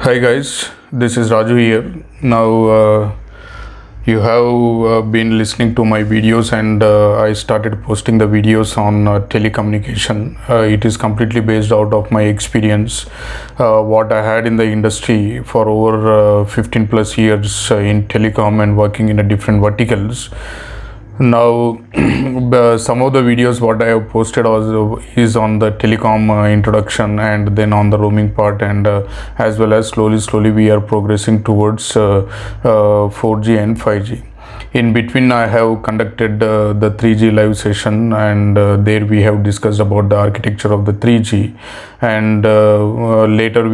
Hi guys, this is Raju here. Now you have been listening to my videos and I started posting the videos on telecommunication. It is completely based out of my experience, what I had in the industry for over 15 plus years in telecom and working in a different verticals. Now some of the videos what I have posted also is on the telecom introduction and then on the roaming part, and as well as slowly we are progressing towards 4G and 5G. In between I have conducted the 3G live session, and there we have discussed about the architecture of the 3G, and later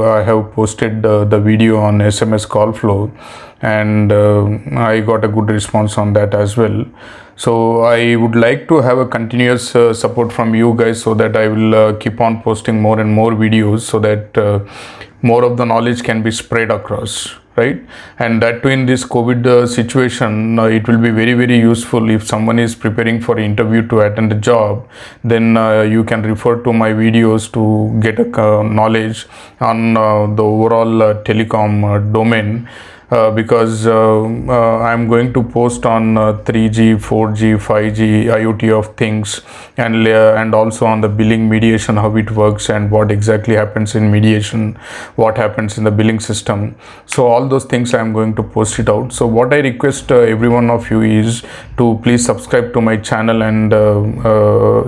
I have posted the video on SMS call flow, and I got a good response on that as well. So I would like to have a continuous support from you guys, so that I will keep on posting more and more videos, so that more of the knowledge can be spread across, right? And that too, in this COVID situation, it will be very useful if someone is preparing for interview to attend a job. Then you can refer to my videos to get a knowledge on the overall telecom domain, because I'm going to post on 3G, 4G, 5G, IoT of things, and also on the billing mediation, how it works and what exactly happens in mediation, what happens in the billing system. So all those things I'm going to post it out. So what I request every one of you is to please subscribe to my channel and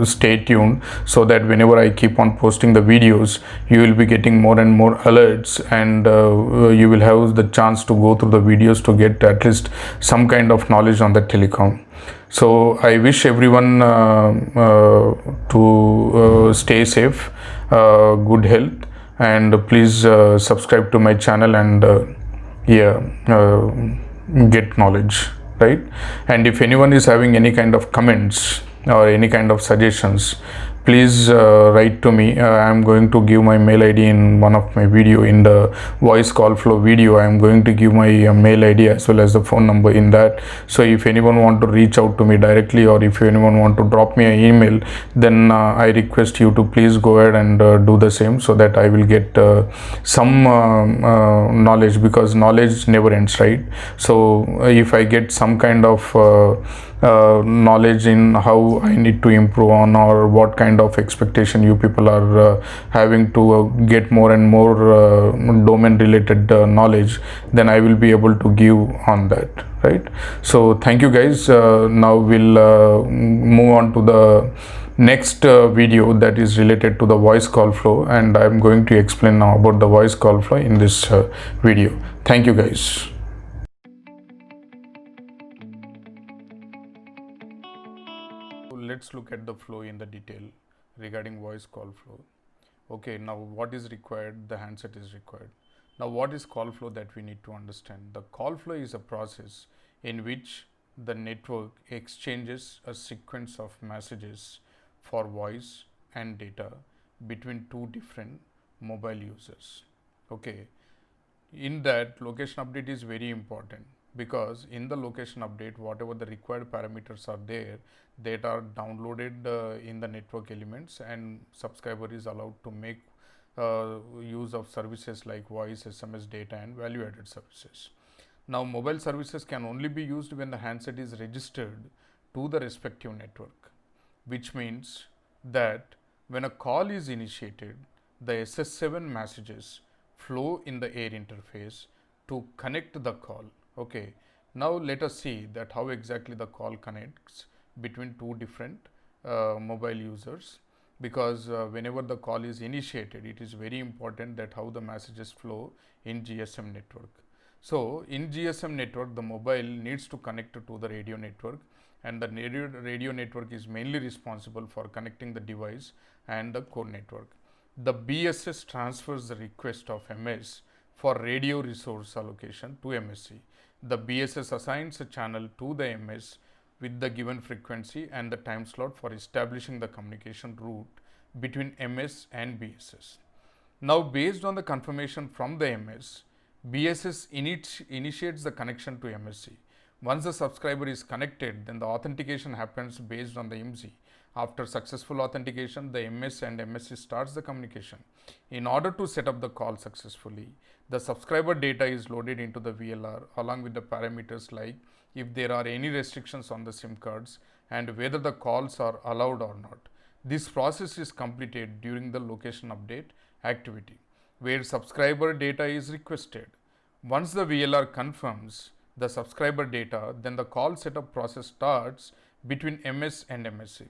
stay tuned, so that whenever I keep on posting the videos, you will be getting more and more alerts, and you will have the chance to go through the videos to get at least some kind of knowledge on the telecom. So I wish everyone to stay safe, good health, and please subscribe to my channel and yeah, get knowledge, right? And if anyone is having any kind of comments or any kind of suggestions, please write to me. I'm going to give my mail ID in one of my video. In the voice call flow video, I'm going to give my mail ID as well as the phone number in that. So if anyone want to reach out to me directly, or if anyone want to drop me an email, then I request you to please go ahead and do the same, so that I will get some knowledge, because knowledge never ends, right? So if I get some kind of knowledge in how I need to improve on, or what kind of expectation you people are having to get more and more domain related knowledge, then I will be able to give on that, right? So thank you guys. Now we'll move on to the next video that is related to the voice call flow, and I'm going to explain now about the voice call flow in this video. Thank you guys. Let's look at the flow in the detail regarding voice call flow. Okay, now what is required? The handset is required. Now what is call flow that we need to understand? The call flow is a process in which the network exchanges a sequence of messages for voice and data between two different mobile users. Okay, in that, location update is very important, because in the location update, whatever the required parameters are there, that are downloaded in the network elements, and subscriber is allowed to make use of services like voice, SMS, data, and value added services. Now mobile services can only be used when the handset is registered to the respective network, which means that when a call is initiated, the SS7 messages flow in the air interface to connect the call. Okay, now let us see that how exactly the call connects between two different mobile users, because whenever the call is initiated, it is very important that how the messages flow in GSM network. So in GSM network, the mobile needs to connect to the radio network, and the radio network is mainly responsible for connecting the device and the core network. The BSS transfers the request of MS for radio resource allocation to MSC. The BSS assigns a channel to the MS with the given frequency and the time slot for establishing the communication route between MS and BSS. Now, based on the confirmation from the MS, BSS initiates the connection to MSC. Once the subscriber is connected, then the authentication happens based on the IMSI. After successful authentication, the MS and MSC starts the communication. In order to set up the call successfully, the subscriber data is loaded into the VLR along with the parameters like if there are any restrictions on the SIM cards and whether the calls are allowed or not. This process is completed during the location update activity, where subscriber data is requested. Once the VLR confirms the subscriber data, then the call setup process starts between MS and MSC.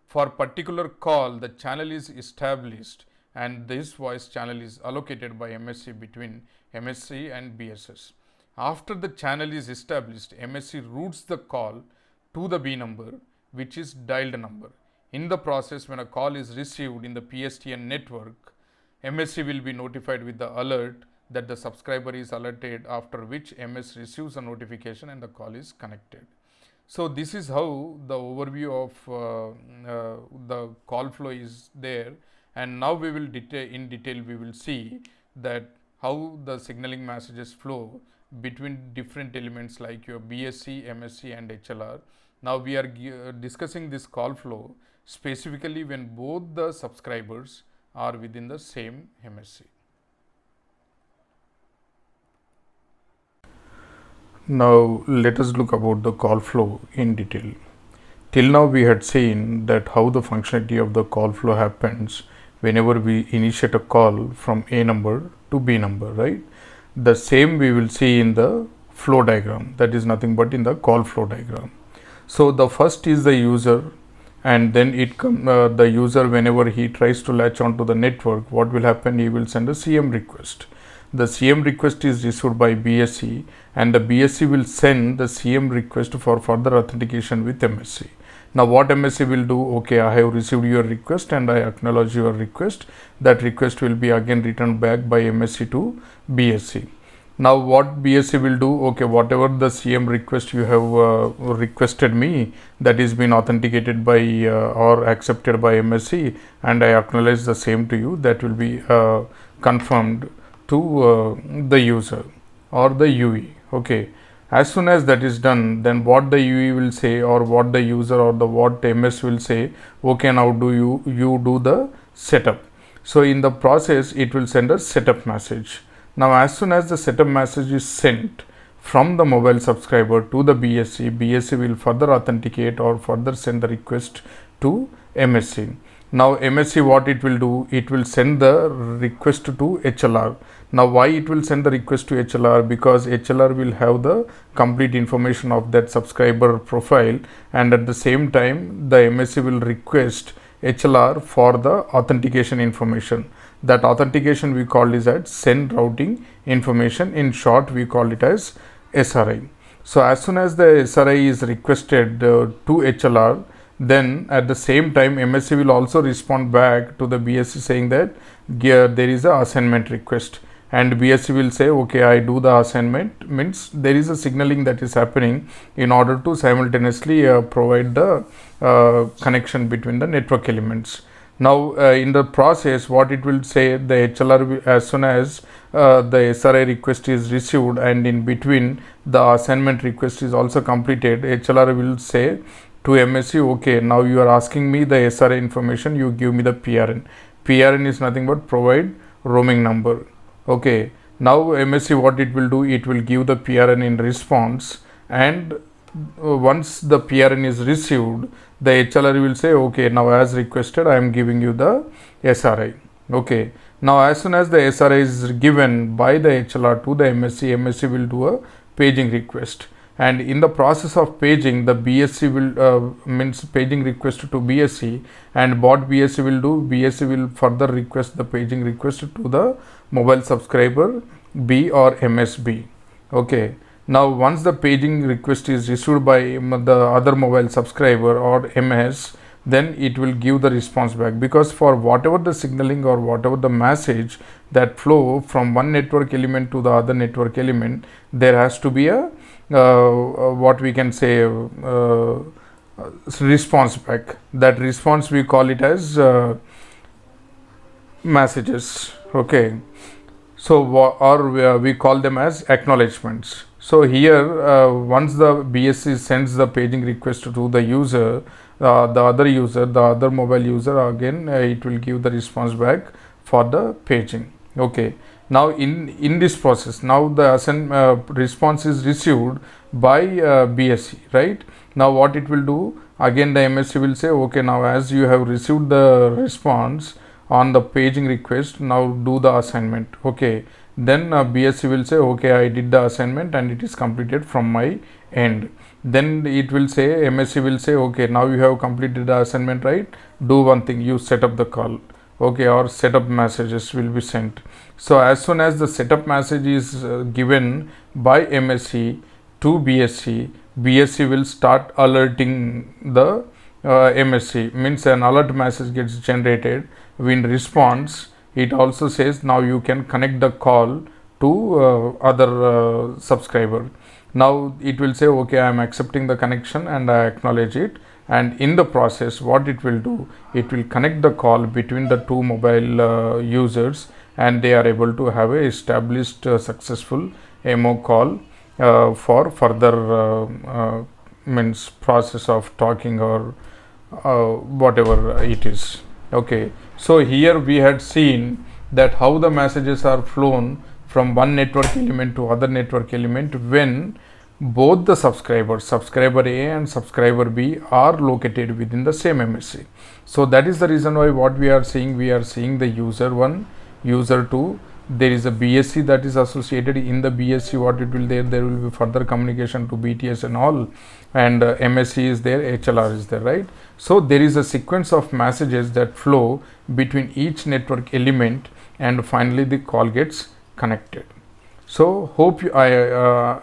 For particular call, the channel is established and this voice channel is allocated by MSC between MSC and BSS. After the channel is established, MSC routes the call to the B number, which is dialed number. In the process, when a call is received in the PSTN network, MSC will be notified with the alert that the subscriber is alerted, after which MS receives a notification and the call is connected. So, this is how the overview of the call flow is there, and now we will in detail we will see that how the signaling messages flow between different elements like your BSC, MSC and HLR. Now, we are discussing this call flow specifically when both the subscribers are within the same MSC. Now, let us look about the call flow in detail. Till now, we had seen that how the functionality of the call flow happens whenever we initiate a call from A number to B number, right? The same we will see in the flow diagram, that is nothing but in the call flow diagram. So, the first is the user, and then the user, whenever he tries to latch onto the network, what will happen? He will send a CM request. The CM request is received by BSC, and the BSC will send the CM request for further authentication with MSC. Now, what MSC will do? Okay, I have received your request and I acknowledge your request. That request will be again returned back by MSC to BSC. Now, what BSC will do? Okay, whatever the CM request you have requested me, that is been authenticated by or accepted by MSC, and I acknowledge the same to you. That will be confirmed to the user or the UE. Okay, as soon as that is done, then what the UE will say, or what the user or the what MS will say, okay, now do you do the setup. So, in the process it will send a setup message. Now, as soon as the setup message is sent from the mobile subscriber to the BSC, BSC will further authenticate or further send the request to MSC. Now, MSC what it will do? It will send the request to HLR. Now, why it will send the request to HLR? Because HLR will have the complete information of that subscriber profile, and at the same time the MSC will request HLR for the authentication information. That authentication we call is as send routing information. In short, we call it as SRI. So, as soon as the SRI is requested to HLR, then at the same time MSC will also respond back to the BSC saying that there is a assignment request, and BSC will say okay, I do the assignment, means there is a signaling that is happening in order to simultaneously provide the connection between the network elements. Now, in the process what it will say, the HLR as soon as the SRI request is received and in between the assignment request is also completed, HLR will say to MSC, okay, now you are asking me the SRI information, you give me the PRN. PRN is nothing but provide roaming number. Okay, now MSC what it will do? It will give the PRN in response, and once the PRN is received, the HLR will say okay, now as requested I am giving you the SRI. Okay, now as soon as the SRI is given by the HLR to the MSC, MSC will do a paging request, and in the process of paging, the BSC will means paging request to BSC, and what BSC will do? BSC will further request the paging request to the mobile subscriber B or MSB. Okay, now once the paging request is received by the other mobile subscriber or MS, then it will give the response back, because for whatever the signaling or whatever the message that flow from one network element to the other network element, there has to be a what we can say response back. That response we call it as messages. Okay, so or we call them as acknowledgements. So here once the BSC sends the paging request to the user, the other user, the other mobile user, again it will give the response back for the paging. Okay, now in this process, now the response is received by BSC, right? Now what it will do, again the MSC will say, okay, now as you have received the response on the paging request, now do the assignment. Okay, then BSC will say, okay, I did the assignment and it is completed from my end. Then it will say, MSC will say, okay, now you have completed the assignment, right? Do one thing, you set up the call. Okay, or setup messages will be sent. So as soon as the setup message is given by MSC to BSC, BSC will start alerting the MSC, means an alert message gets generated. In response, it also says, now you can connect the call to other subscriber. Now it will say, okay, I am accepting the connection and I acknowledge it. And in the process, what it will do, it will connect the call between the two mobile users, and they are able to have a established successful MO call for further means process of talking or whatever it is. Okay, so here we had seen that how the messages are flown from one network element to other network element when both the subscribers, subscriber A and subscriber B, are located within the same MSC. So that is the reason why what we are seeing the user 1, user 2, there is a BSC that is associated. In the BSC, what it will there will be further communication to BTS and all, and MSC is there, HLR is there, right? So there is a sequence of messages that flow between each network element, and finally the call gets connected. So hope I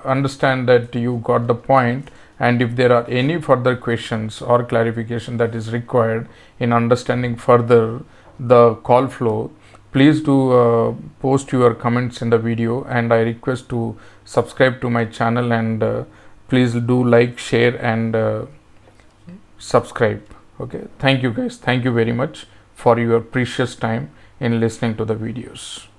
understand that you got the point, and if there are any further questions or clarification that is required in understanding further the call flow, please do post your comments in the video, and I request to subscribe to my channel, and please do like, share and subscribe. Okay, thank you guys, thank you very much for your precious time in listening to the videos.